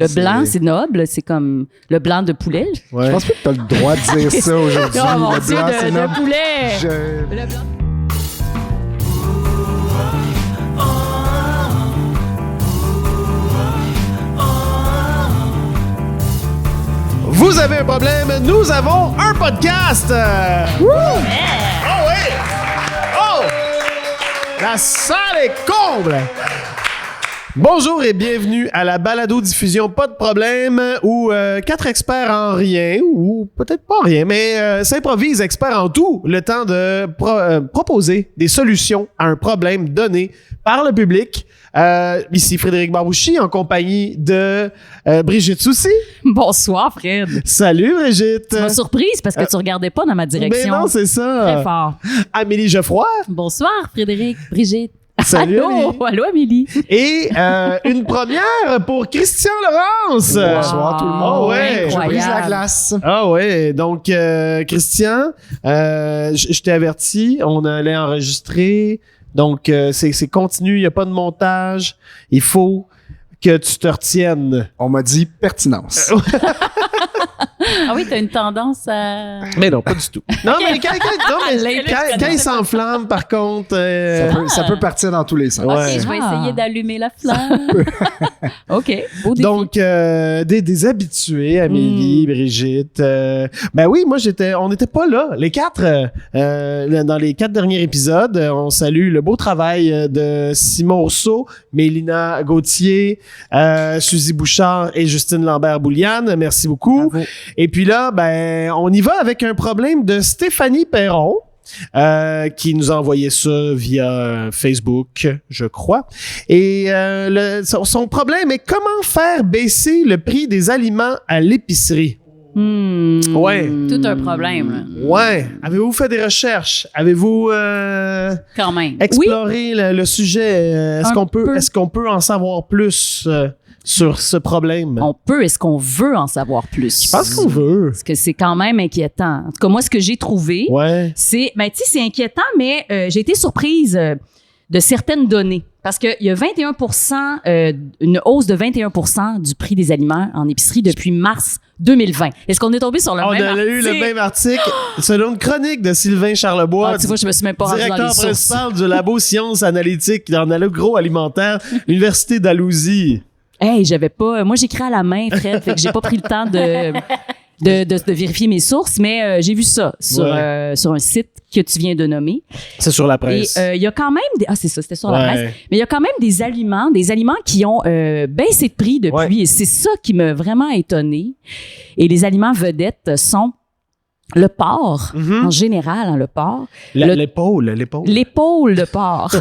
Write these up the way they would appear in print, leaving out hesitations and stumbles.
Le blanc, c'est noble, c'est comme le blanc de poulet. Ouais. Je pense pas que t'as le droit de dire ça aujourd'hui. Oh mon Le Dieu, blanc, c'est de noble. poulet! Je- Le blanc. Vous avez un problème, nous avons un podcast! Oh oui! Oh! La salle est comble! Bonjour et bienvenue à la balado-diffusion Pas de problème où 4 experts en rien, ou peut-être pas en rien, mais s'improvisent experts en tout, le temps de proposer des solutions à un problème donné par le public. Ici Frédéric Barbouchi en compagnie de Brigitte Soucy. Bonsoir, Fred. Salut Brigitte! Tu m'as surprise parce que tu regardais pas dans ma direction. Mais non, c'est ça. Très fort. Amélie Geoffroy. Bonsoir, Frédéric, Brigitte. Salut, Allô, Amélie. allô, Amélie. Et une première pour Christian Laurence. Bonsoir tout le monde. Oh ouais. Je brise la Incroyable. glace. Ah ouais, donc Christian, je t'ai averti, on allait enregistrer, donc c'est continu, il n'y a pas de montage, il faut que tu te retiennes. On m'a dit pertinence. Ah oui, t'as une tendance à... Mais non, pas du tout. Non, mais quand il s'enflamme, par contre... Ça peut partir dans tous les sens. Ouais. Ok, je vais essayer d'allumer la flamme. OK, beau défi. Donc, des habitués, Amélie, Brigitte. Ben oui, moi, on n'était pas là. Les 4, dans les 4 derniers épisodes, on salue le beau travail de Simon Rousseau, Mélina Gauthier, Suzy Bouchard et Justine Lambert-Bouliane. Merci beaucoup. Bravo. Et puis là, ben, on y va avec un problème de Stéphanie Perron. Qui nous a envoyé ça via Facebook, je crois. Et son problème est comment faire baisser le prix des aliments à l'épicerie. Ouais. Tout un problème, là. Ouais. Avez-vous fait des recherches? Avez-vous Quand même. exploré le sujet? Un peu. Est-ce qu'on peut en savoir plus sur ce problème? On peut, est-ce qu'on veut en savoir plus? Je pense qu'on veut. Parce que c'est quand même inquiétant. En tout cas, moi, ce que j'ai trouvé, Ouais. c'est, ben, tu sais, c'est inquiétant, mais j'ai été surprise de certaines données. Parce qu'il y a 21%, une hausse de 21% du prix des aliments en épicerie depuis mars 2020. Est-ce qu'on est tombé sur le On même a article? eu le même article selon une chronique de Sylvain Charlebois. Ah, tu vois, je me suis même pas rendu dans Directeur les sources. principal du labo Sciences Analytiques dans l'agroalimentaire, l'Université d'Alousie. Hey, j'avais pas. Moi, j'écris à la main, Fred, fait que j'ai pas pris le temps de vérifier mes sources, mais j'ai vu ça sur un site que tu viens de nommer. C'est sur la Et presse. il y a quand même c'est ça, c'était sur la Ouais. presse. Mais il y a quand même des aliments qui ont baissé de prix depuis, Ouais. et c'est ça qui m'a vraiment étonnée. Et les aliments vedettes sont le porc, en général, hein, le porc. L'épaule. L'épaule de porc.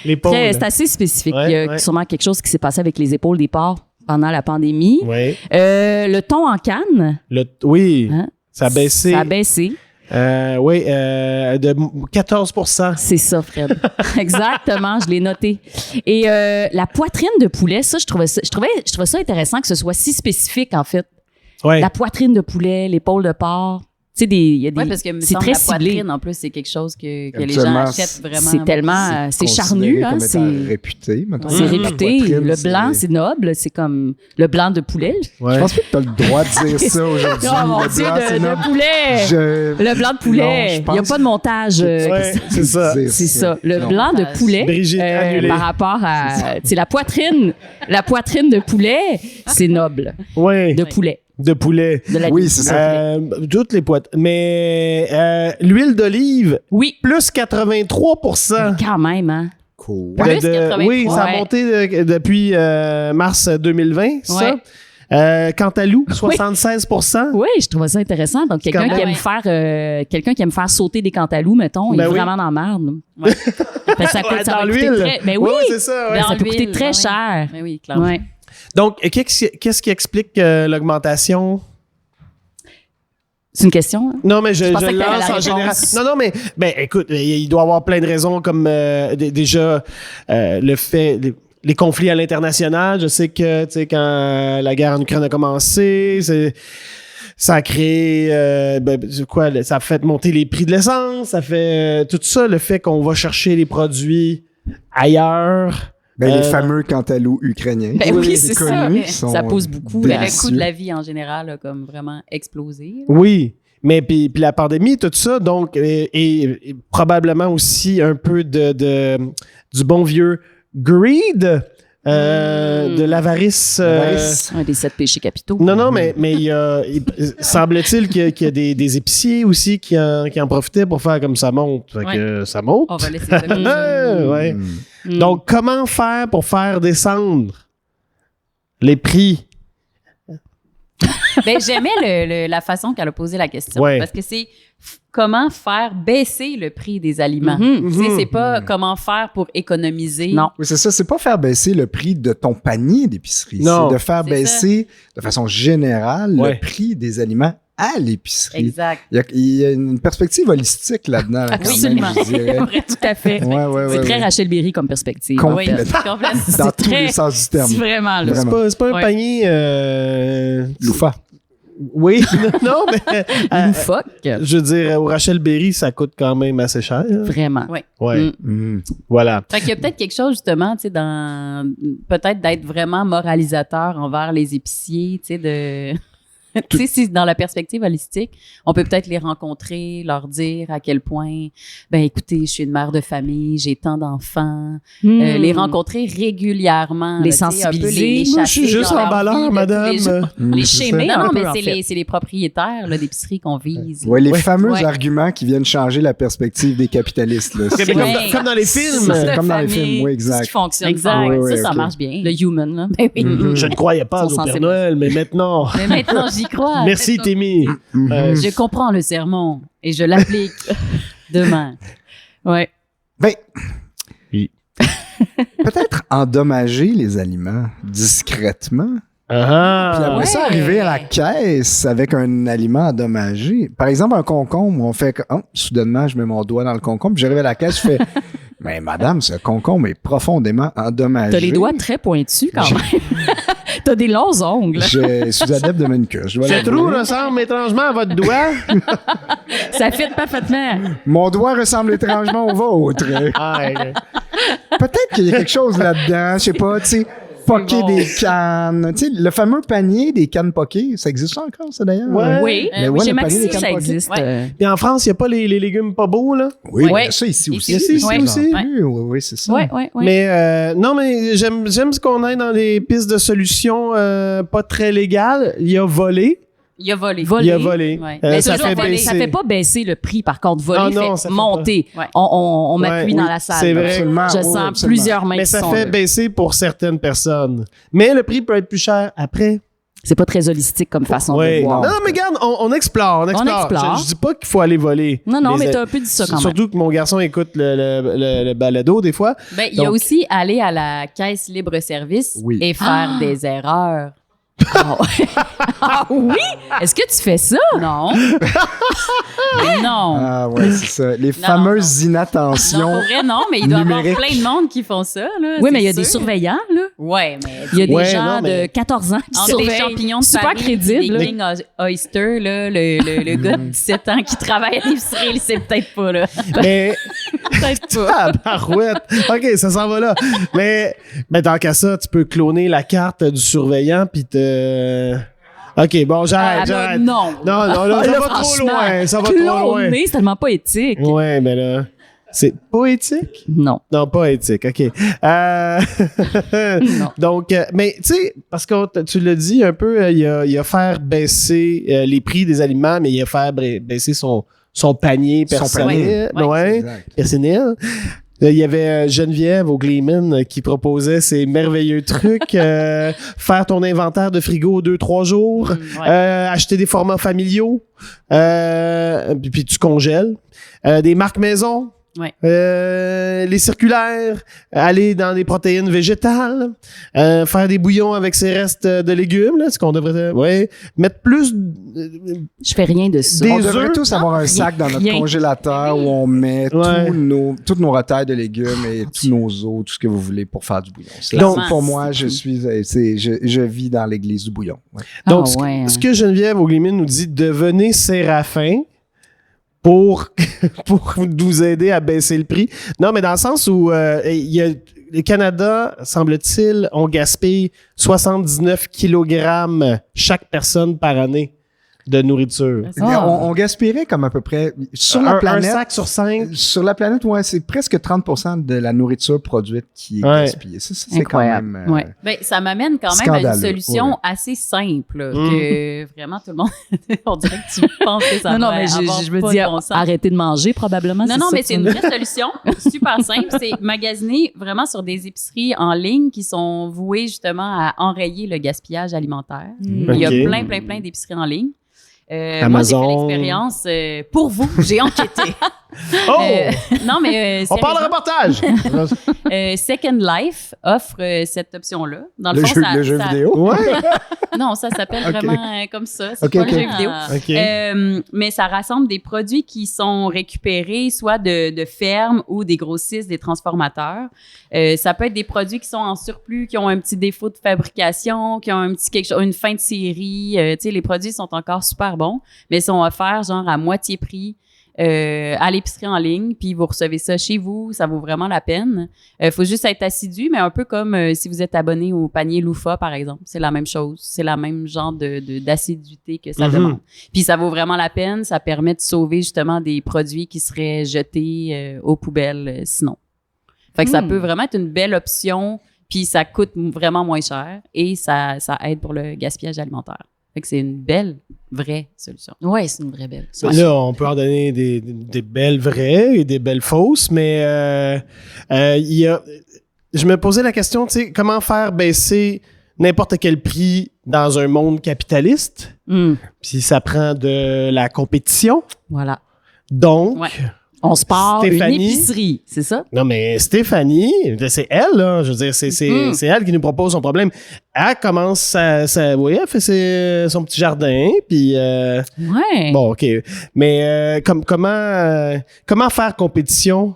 L'épaule. C'est assez spécifique. Ouais, Il y a ouais. sûrement quelque chose qui s'est passé avec les épaules des porcs pendant la pandémie. Ouais. Le thon en canne. Oui. Hein? Ça a baissé. Ça a baissé. Oui, de 14%. C'est ça, Fred. Exactement, je l'ai noté. Et la poitrine de poulet, ça, je trouvais ça intéressant que ce soit si spécifique, en fait. Ouais. La poitrine de poulet, l'épaule de porc. Tu sais, il y a des. Oui, parce que me c'est semble très la ciblé. poitrine, en plus, c'est quelque chose que les Habituellement, gens achètent vraiment. C'est tellement. C'est charnu, considéré hein. comme C'est étant réputé, mettons. c'est La réputé. poitrine, Le blanc, c'est noble. C'est comme le blanc de poulet. Ouais. Je pense pas que t'as le droit de dire ça aujourd'hui. Oh mon Le Dieu, blanc, c'est de noble. poulet. Le blanc de Non, poulet. je Il pense n'y a pas de montage. Ouais, c'est ça. C'est ça. Le Non. blanc de poulet. Brigitte, annulé. Par rapport à. C'est la poitrine. La poitrine de poulet, c'est noble. Ouais. De poulet. De poulet. De la Oui, c'est ça. Toutes les poitrines. Mais l'huile d'olive, Oui. plus 83%. Quand même, hein. Cool. Plus 83. Oui, ça a Ouais. monté depuis mars 2020, ça. Cantalou, 76%. Oui, je trouvais ça intéressant. Donc, quelqu'un quand qui même- quelqu'un qui aime faire sauter des cantalous, mettons, il est Ben oui. vraiment dans la merde. Fait que ça coûte, ça Dans va coûter l'huile. très. Ben oui. Ouais, c'est ça. Ouais. Ben, ça peut Dans coûter l'huile, très ouais. cher. Mais oui, clairement. Ouais. Donc, qu'est-ce qui explique l'augmentation? C'est une question. Hein? Non, mais je pensais que t'avais lance la en général. réponse. Non, mais ben, écoute, il doit y avoir plein de raisons comme déjà le fait... Les conflits à l'international, je sais que tu sais quand la guerre en Ukraine a commencé, ça a créé ça a fait monter les prix de l'essence, ça fait tout ça, le fait qu'on va chercher les produits ailleurs, Les fameux cantaloups ukrainiens. Ben oui, c'est ça. connus, sont Ça pousse beaucoup. délicieux. Mais Le coût de la vie en général a comme vraiment explosé. Là. Oui, mais puis la pandémie, tout ça, donc, et probablement aussi un peu du bon vieux greed, de l'avarice. Un des 7 péchés capitaux. Non, mais semble-t-il qu'il y a des épiciers aussi qui en profitaient pour faire comme ça monte. Fait que ça monte. On va laisser ça comme ça. Ouais. Donc, comment faire pour faire descendre les prix? Ben, j'aimais la façon qu'elle a posé la question. Ouais. Parce que c'est comment faire baisser le prix des aliments. Mhm. Tu sais, c'est pas comment faire pour économiser. Non. Oui, c'est ça. C'est pas faire baisser le prix de ton panier d'épicerie. Non. C'est de faire C'est baisser de façon générale Ouais. le prix des aliments à l'épicerie. Exact. Il y a une perspective holistique là-dedans. Quand Absolument. même, je dirais. Tout à fait. Ouais, C'est très ouais. Rachel Berry comme perspective. Com- Oui, Complètement. complètement. Dans C'est tous très- les sens du terme. C'est vraiment, là. Vraiment. C'est pas un Ouais. panier. Loufa. Oui, non, mais. Loufoque. Je veux dire, au Rachel Berry, ça coûte quand même assez cher. Vraiment. Ouais. Ouais, Mm. voilà. Fait qu'il y a peut-être quelque chose, justement, tu sais, peut-être d'être vraiment moralisateur envers les épiciers, tu sais, de... Tu sais, si dans la perspective holistique, on peut peut-être les rencontrer, leur dire à quel point, ben écoutez, je suis une mère de famille, j'ai tant d'enfants, les rencontrer régulièrement. Les là, tu sais, un peu sensibiliser. les Moi, je suis chasser juste dans leur emballeur, vie de tous madame. les jours. Les c'est schémas. Non, un non, peu, mais en c'est fait. les propriétaires là, d'épicerie qu'on vise. Ouais, les fameux Ouais. arguments qui viennent changer la perspective des capitalistes. Là. C'est C'est- comme, Ouais. comme dans les films. C'est comme dans les famille, films, oui, tout ce exact. qui fonctionne. Exact. fort. Ouais, Ça ok. marche bien. Le human, là. Ben oui. Mhm. Je ne croyais pas Ils sont au Père sensibles. Noël, mais maintenant. Mais maintenant, j'y crois. Merci, Timmy. Mhm. Je comprends le sermon et je l'applique demain. Ouais. Ben, Oui. peut-être endommager les aliments discrètement. Puis Ah. après ça, Ouais. arriver à la caisse avec un aliment endommagé. Par exemple, un concombre, on fait que, oh, soudainement, je mets mon doigt dans le concombre, puis j'arrive à la caisse, je fais, mais madame, ce concombre est profondément endommagé. T'as les doigts très pointus quand même. T'as des longs ongles. Je suis adepte de manucure. Je dois Ce l'avouer. trou ressemble étrangement à votre doigt. Ça fit parfaitement. Mon doigt ressemble étrangement au vôtre. Ah, ouais. Peut-être qu'il y a quelque chose là-dedans, je sais pas, tu sais, poker bon. des cannes. Tu sais, le fameux panier des cannes poker, ça existe encore, ça d'ailleurs? Ouais. Oui. Mais ouais, Chez le panier Maxi, des cannes ça poker. existe. Ouais. Puis en France, il n'y a pas les légumes pas beaux, là. Oui, Ouais. il y a ça ici aussi. Ici, ici de plus aussi. en plus. Oui, c'est ça. Oui, oui, oui. Mais non, mais j'aime ce qu'on a dans les pistes de solutions pas très légales. Il y a volé. Il a volé. Volé. Il y a volé. Ouais. Mais Ça toujours fait volé. baisser. Ça fait pas baisser le prix, par contre. Voler Ah non, fait ça fait monter. pas. Ouais. On Ouais. m'appuie Oui, dans la salle. c'est là. vrai. Absolument. Je oui, sens absolument. plusieurs mains Mais qui ça sont fait là. baisser pour certaines personnes. Mais le prix peut être plus cher après. C'est pas très holistique comme façon Oui. de voir. Non, mais regarde, on explore. On explore. explore. Je dis pas qu'il faut aller voler. Non, non, Les- mais t'as un peu dit ça quand même. Surtout que mon garçon écoute le balado des fois. Ben, il y a Donc- aussi aller à la caisse libre-service Oui. et faire des erreurs. Ah oui? Est-ce que tu fais ça? Non. Mais non. Ah ouais, c'est ça. Les fameuses Non, inattentions. pour vrai, non, mais il doit y avoir numériques. plein de monde qui font ça. Là, Oui, mais il y a c'est des sûr. surveillants, là. Ouais, mais Il y a des Ouais, gens non, mais- de 14 ans qui entre les surveillent. champignons de Super Paris, crédible. les King Oyster, là, le gars de 17 ans qui travaille à l'épicerie, il sait peut-être pas, là. Mais. Peut-être pas. Ah, barouette. OK, ça s'en va là. Mais tant qu'à ça, tu peux cloner la carte du surveillant puis te. OK, bon, Ah, j'arrête. Non. Non, là, Là, ça va trop franchement, loin. Ça va trop loin. cloner, c'est tellement pas éthique. Ouais, mais là. C'est poétique? Non. Non, pas éthique. OK. Non. Donc, mais tu sais, parce que tu l'as dit un peu, il y a faire baisser les prix des aliments, mais il y a faire baisser son panier Son personnel. panier. Ouais, Exact. personnel. Il y avait Geneviève au Gleeman qui proposait ces merveilleux trucs. Faire ton inventaire de frigo 2-3 jours. Ouais. Acheter des formats familiaux. Puis tu congèles. Des marques maison. Ouais. Les circulaires. Aller dans des protéines végétales. Faire des bouillons avec ses restes de légumes. Là, ce qu'on devrait... Ouais. Mettre plus... Je fais rien de ça. Des On devrait œufs? tous avoir un sac dans notre rien. congélateur où on met Ouais. toutes nos retailles de légumes et tous nos os, tout ce que vous voulez pour faire du bouillon. C'est- Donc, pour moi, je vis dans l'église du bouillon. Ouais. Donc, Ah, ouais, ce que Geneviève Auglimin nous dit, devenez Séraphin pour nous aider à baisser le prix. Non, mais dans le sens où il y a le Canada, semble-t-il, on gaspille 79 kilogrammes chaque personne par année de nourriture. On gaspillerait comme à peu près sur la planète. Un sac sur 5. Sur la planète, ouais, c'est presque 30% de la nourriture produite qui est gaspillée. Ça, c'est quand même. Ben, ça m'amène quand même à une scandaleux, solution ouais. assez simple là, que vraiment tout le monde. On dirait que tu penses que ça Non, va mais avoir je me pas dis de bon sens. arrêter de manger probablement. Non, mais c'est une vraie solution, super simple. C'est magasiner vraiment sur des épiceries en ligne qui sont vouées justement à enrayer le gaspillage alimentaire. Il y a plein d'épiceries en ligne. Moi, j'ai fait l'expérience pour vous. J'ai enquêté. Non, mais on parle de reportage. Second Life offre cette option-là. Dans le, Le fond, jeu vidéo? Ouais. Non, ça s'appelle vraiment comme ça. C'est pas le jeu vidéo. Mais ça rassemble des produits qui sont récupérés soit de fermes ou des grossistes, des transformateurs. Ça peut être des produits qui sont en surplus, qui ont un petit défaut de fabrication, qui ont un petit quelque chose, une fin de série. Tu sais, les produits sont encore super bons, mais sont offerts genre à moitié prix. À l'épicerie en ligne, puis vous recevez ça chez vous, ça vaut vraiment la peine. Faut juste être assidu, mais un peu comme si vous êtes abonné au panier Loufa, par exemple. C'est la même chose. C'est la même genre d'assiduité que ça demande. Puis ça vaut vraiment la peine. Ça permet de sauver justement des produits qui seraient jetés aux poubelles sinon. Fait que ça peut vraiment être une belle option, puis ça coûte vraiment moins cher et ça aide pour le gaspillage alimentaire. Fait que c'est une belle, vraie solution. Oui, c'est une vraie belle solution. Là, on peut en donner des belles vraies et des belles fausses, mais je me posais la question, tu sais, comment faire baisser n'importe quel prix dans un monde capitaliste? Puis ça prend de la compétition. Voilà. Donc... Ouais. On se part une Stéphanie. épicerie, c'est ça? Non, mais Stéphanie, c'est elle, là. Je veux dire, c'est elle qui nous propose son problème. Elle commence elle fait son petit jardin, puis... Ouais. Bon, OK. Mais comment faire compétition?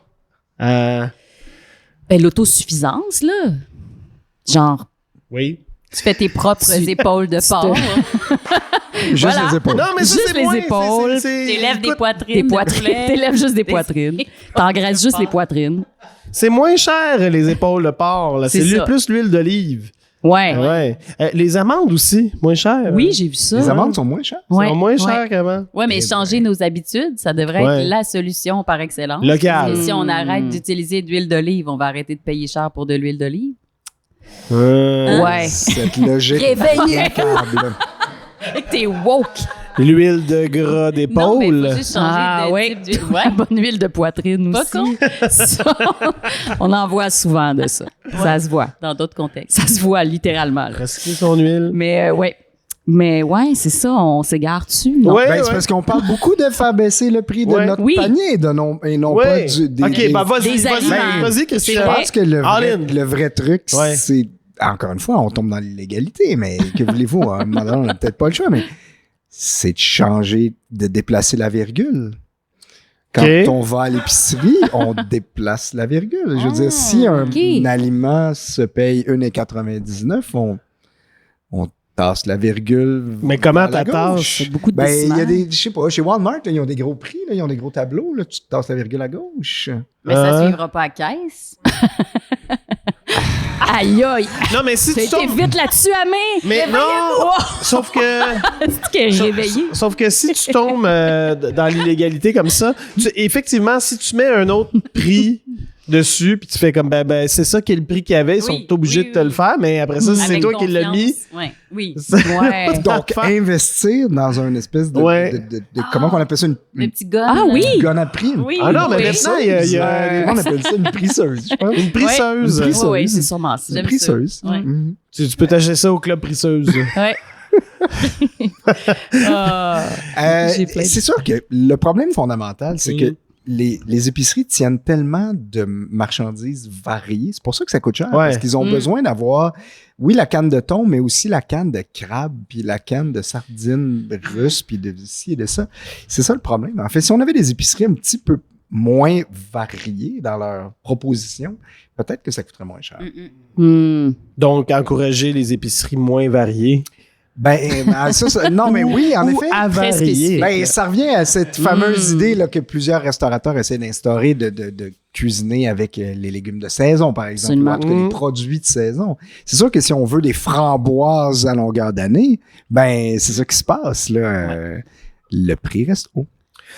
Ben, l'autosuffisance, là. Genre, Oui. Tu fais tes propres épaules de porc. Juste les épaules. Non, mais ça, Juste c'est les moins, épaules. T'élèves des écoute, poitrines. des poitrines. T'élèves juste des poitrines. T'engraisses juste les poitrines. c'est moins cher, les épaules de porc. Là. C'est ça. plus l'huile d'olive. Ouais. Ouais. Les amandes aussi, moins cher. Oui, j'ai vu ça. Les amandes sont moins chères. Ouais. sont moins chères qu'avant. Oui, mais changer nos habitudes, ça devrait Ouais. être la solution par excellence. Local. Et si on arrête d'utiliser de l'huile d'olive, on va arrêter de payer cher pour de l'huile d'olive. Ouais. Cette logique Réveillé. implacable. T'es woke. L'huile de gras Non, mais d'épaule. faut juste changer de type d'huile. La bonne huile de poitrine Pas aussi. con. Ça, on en voit souvent de ça. Ça se voit. Dans d'autres contextes. Ça se voit littéralement. là. Recycler son huile. Mais ouais. Mais ouais, c'est ça, on s'égare dessus. Non? Ouais. Ben, c'est parce qu'on parle beaucoup de faire baisser le prix de Ouais. notre Oui. panier et non Ouais. pas des... OK, ben vas-y, des aliments. vas-y, Je Christian. pense que All in. le vrai truc, Ouais. c'est... Encore une fois, on tombe dans l'illégalité, mais que voulez-vous? À un moment donné, on n'a peut-être pas le choix, mais c'est de changer, de déplacer la virgule. Quand OK. on va à l'épicerie, on déplace la virgule. Je veux dire, si un aliment se paye 1,99, on tasse la virgule. Mais comment vers la t'as gauche. tasse? Beaucoup de Ben, il y a décimales. des, je sais pas, chez Walmart, là, ils ont des gros prix, là, ils ont des gros tableaux, là, tu te tasses la virgule à gauche. Mais ça ne suivra pas à caisse. Aïe, aïe. Non, mais si T'as tu été tombes... vite là-dessus, Amé. Mais non! Sauf que... C'est qu'elle est réveillée. Sauf que si tu tombes dans l'illégalité comme ça, effectivement, si tu mets un autre prix dessus, puis tu fais comme, ben c'est ça qui est le prix qu'il y avait, ils sont obligés de te le faire, mais après ça, c'est Avec toi qui l'as mis. Ouais. Oui. Ouais. Donc, investir dans une espèce de, Ouais. de comment on appelle ça, Le une petit gun. Ah oui. gun à prix. Oui. Ah non, mais oui. maintenant, il y a on appelle ça une prisseuse, je pense. une prisseuse. Une prisseuse. Oui, c'est sûrement ça. Une J'aime prisseuse. ça. Ouais. Mhm. Tu peux t'acheter ça au club prisseuse. Ouais. J'ai plein de- C'est sûr que le problème fondamental, c'est Mm. que les épiceries tiennent tellement de marchandises variées. C'est pour ça que ça coûte cher. Ouais. Parce qu'ils ont besoin d'avoir, oui, la canne de thon, mais aussi la canne de crabe, puis la canne de sardines russes, puis de ci et de ça. C'est ça le problème. En fait, si on avait des épiceries un petit peu moins variées dans leur proposition, peut-être que ça coûterait moins cher. Hmm. Donc, encourager les épiceries moins variées. Non, mais oui, en Ou effet. avarié. Ben, ça revient à cette fameuse idée là, que plusieurs restaurateurs essaient d'instaurer de cuisiner avec les légumes de saison, par exemple, Absolument. ou en tout cas les produits de saison. C'est sûr que si on veut des framboises à longueur d'année, ben c'est ça qui se passe. Là. Le prix reste haut.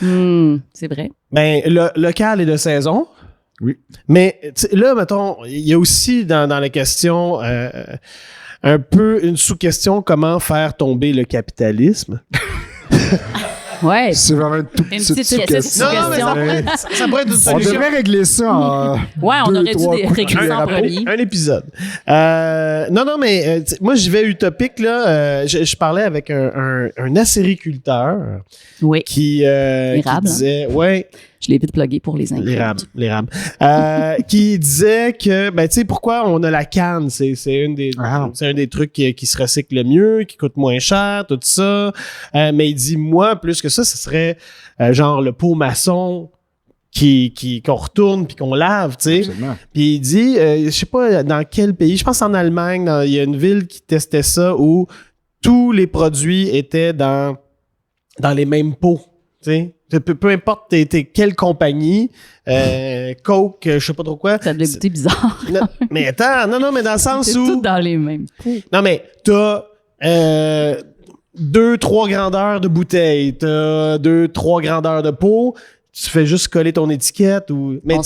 C'est vrai. Ben, le local est de saison. Oui. Mais là, mettons, il y a aussi dans la question un peu une sous-question, comment faire tomber le capitalisme. Ouais. C'est vraiment une toute Une petite petite question. Non, mais ça pourrait être une On solution. devrait régler ça en Ouais, on 2, aurait dû 3 régler ça en premier. Un épisode. Non, mais moi, j'y vais utopique, là. Je parlais avec un acériculteur Oui. qui disait... Ouais, Je l'ai vite plugué pour les incultes. l'érable. Qui disait que, ben, tu sais, pourquoi on a la canne? C'est un des trucs qui se recycle le mieux, qui coûte moins cher, tout ça. Mais il dit, moi, plus que ça, ce serait genre le pot maçon qu'on retourne puis qu'on lave, tu sais. Absolument. Puis il dit, je sais pas dans quel pays, je pense en Allemagne, il y a une ville qui testait ça où tous les produits étaient dans les mêmes pots, tu sais. Peu importe t'es quelle compagnie, Coke, je sais pas trop quoi. Ça devait goûter bizarre. Non, mais attends, non, mais dans le sens C'est où... tout dans les mêmes. Non, mais t'as 2-3 grandeurs de bouteilles, t'as 2-3 grandeurs de pots, tu fais juste coller ton étiquette ou... Mais On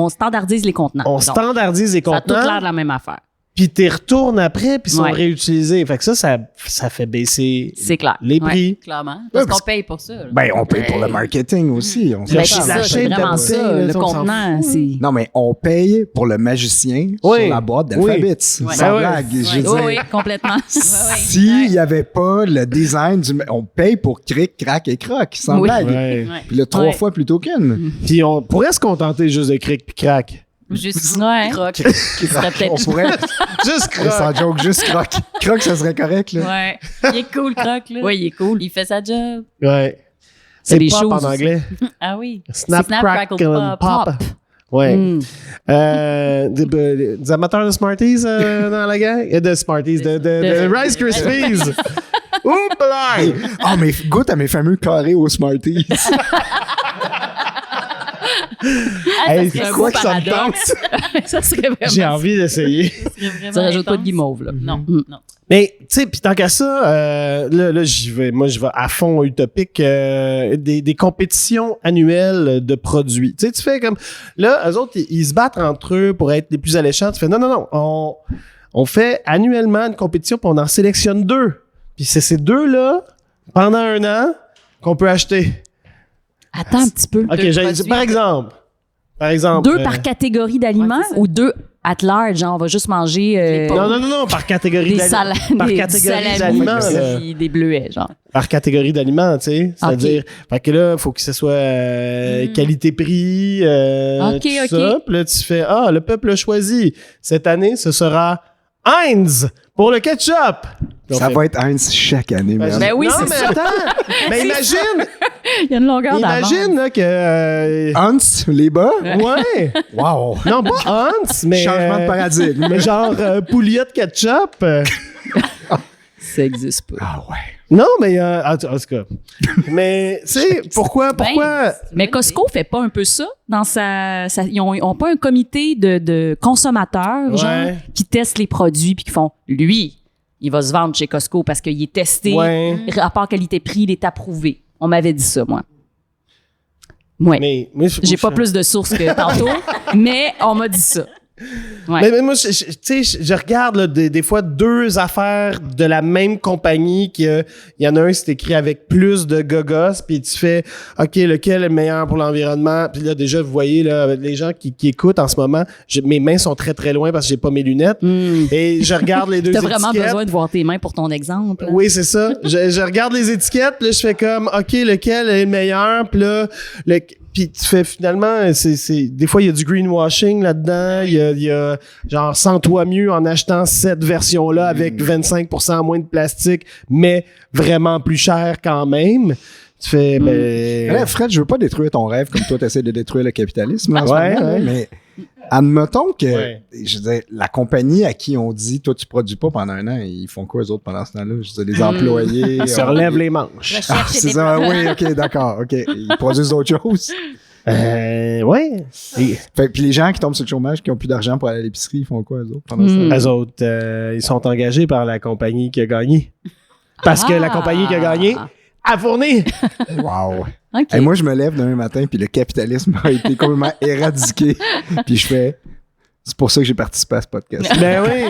standardise les contenants. on Donc, standardise les ça a tout l'air contenants, de la même affaire. puis t'es retournes après, puis sont Ouais. réutilisés. Fait que ça fait baisser C'est clair. les Ouais. prix. Clairement. Parce parce qu'on paye pour ça. là. Ben, on paye pour le marketing aussi. On Ben, La c'est s'entend. chaîne- ça, c'est de vraiment bouteilles, ça. là, Le on s'en contenant, c'est... Non, mais on paye pour le magicien Oui. sur la boîte d'Alphabet. Ouais. Sans Ben oui. blague. Je veux Oui, dire, oui, complètement. s'il n'y avait pas le design on paye pour cric, crac et croc, sans Oui. blague. Ouais. Ouais. Puis là, 3 Ouais. fois plutôt qu'une. Puis on pourrait se contenter juste de cric puis crack. Juste Ouais. croque. Qui serait peut-être... On pourrait, Juste sans joke, juste croc. Croc, ça serait correct, là. Ouais. Il est cool, croque, là. Oui, il est cool. Il fait sa job. Ouais. C'est des pop choses en anglais. Ah oui. Snap, Snap, crackle, crackle, and pop. pop. Ouais. Mm. Des amateurs de Smarties dans la gang? De Smarties, de Rice Krispies. Oups là! Ah, mais goûte à mes fameux carrés aux Smarties. Ah, Hey, ça serait c'est un quoi beau que ça me paradoxe. Ça serait vraiment... J'ai envie d'essayer. Tu rajoutes pas de guimauve, là. Non, Mm. non. Mais, tu sais, puis tant qu'à ça, là, j'y vais. Moi, je vais à fond utopique. Des compétitions annuelles de produits. Tu sais, tu fais comme... Là, eux autres, ils se battent entre eux pour être les plus alléchants. Tu fais, non. On fait annuellement une compétition, puis on en sélectionne 2. Puis c'est ces 2-là, pendant un an, qu'on peut acheter. Attends un petit peu. OK, Deux j'ai produits. par exemple... 2 Par catégorie d'aliments Ouais, c'est ça. ou 2 at large? Genre, on va juste manger Les pommes. Non, par catégorie des d'aliments. Par des catégorie salamis d'aliments, là. puis des bleuets, genre. Par catégorie d'aliments, tu sais. C'est-à-dire, fait que là, il faut que ce soit qualité-prix, Ok, tout ok. ça. Puis là, tu fais, le peuple a choisi. Cette année, ce sera Heinz pour le ketchup. Puis on Ça fait, va être Heinz chaque année, man. Ben oui, non, c'est mais ça. attends! Mais imagine! Il y a une longueur d'avance. Imagine, là, que... Hans, les bas? ouais! Wow! Non, pas Heinz, mais... Changement de paradigme. Mais genre pouliot de ketchup. Ça existe pas. Ah ouais. Non, mais... en tout cas. Mais, tu sais, pourquoi... Mais Costco fait pas un peu ça dans ils ont pas un comité de consommateurs, genre, Ouais. qui testent les produits puis qui font, lui, il va se vendre chez Costco parce qu'il est testé, Ouais. rapport qualité-prix, il est approuvé. On m'avait dit ça, moi. Ouais. Mais J'ai pas plus de sources que tantôt, mais on m'a dit ça. Ouais. Mais moi, tu sais, je regarde là, des fois 2 affaires de la même compagnie il y en a un, c'est écrit avec plus de gogos, puis tu fais, OK, lequel est le meilleur pour l'environnement? Puis là, déjà, vous voyez, là, avec les gens qui écoutent en ce moment, mes mains sont très, très loin parce que j'ai pas mes lunettes. Et je regarde les 2 T'as étiquettes. vraiment besoin de voir tes mains pour ton exemple. hein? Oui, c'est ça. Je regarde les étiquettes, puis là, je fais comme, OK, lequel est le meilleur? Puis là, puis tu fais finalement, des fois, il y a du greenwashing là-dedans. Il y a genre, sens-toi mieux en achetant cette version-là avec 25% moins de plastique, mais vraiment plus cher quand même. Tu fais, Là, Fred, je veux pas détruire ton rêve comme toi, tu essaies de détruire le capitalisme. Là, en ce Ouais, moment, là, ouais. mais Admettons que, Ouais. je veux dire, la compagnie à qui on dit, toi, tu produis pas pendant un an, ils font quoi, eux autres, pendant ce temps-là? Je veux dire, les employés. Ils se relèvent les manches. Ah, c'est ça, oui, OK, d'accord, OK. Ils produisent d'autres choses. Ouais. Puis les gens qui tombent sur le chômage, qui ont plus d'argent pour aller à l'épicerie, ils font quoi, eux autres, pendant ce temps-là? Eux autres, ils sont engagés par la compagnie qui a gagné. Parce que la compagnie qui a gagné a fourni. Wow. OK. Et moi, je me lève demain matin, puis le capitalisme a été complètement éradiqué. Puis je fais, c'est pour ça que j'ai participé à ce podcast. Ben oui.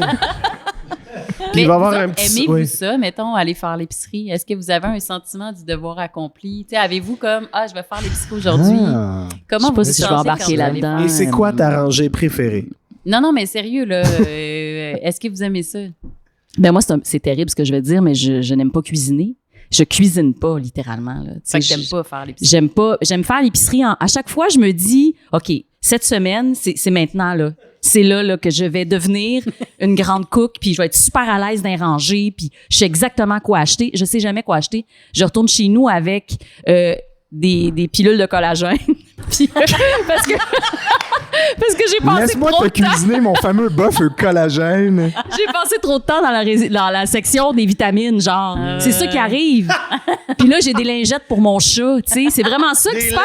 Puis il va y avoir vous un autres, petit... aimez-vous oui. ça, mettons, aller faire l'épicerie? Est-ce que vous avez un sentiment du devoir accompli? Tu sais, avez-vous comme, je vais faire l'épicerie aujourd'hui? Ah. Comment Je sais pas vous si je vais sentez embarquer quand vous allez là-dedans. faire- Et c'est quoi ta rangée préférée? Non, mais sérieux, là, est-ce que vous aimez ça? Ben moi, c'est terrible ce que je vais dire, mais je n'aime pas cuisiner. Je cuisine pas, littéralement. Là. Fait que Tu sais, j'aime pas faire l'épicerie. J'aime faire l'épicerie. À chaque fois, je me dis, OK, cette semaine, c'est maintenant, là. C'est là que je vais devenir une grande cook, puis je vais être super à l'aise dans les rangées, puis je sais exactement quoi acheter. Je sais jamais quoi acheter. Je retourne chez nous avec des pilules de collagène. Puis, parce que j'ai passé Laisse-moi trop te de temps. cuisiner mon fameux bœuf au collagène. J'ai passé trop de temps dans la section des vitamines, genre. C'est ça qui arrive. Puis là, j'ai des lingettes pour mon chat, tu sais. C'est vraiment ça qui se passe.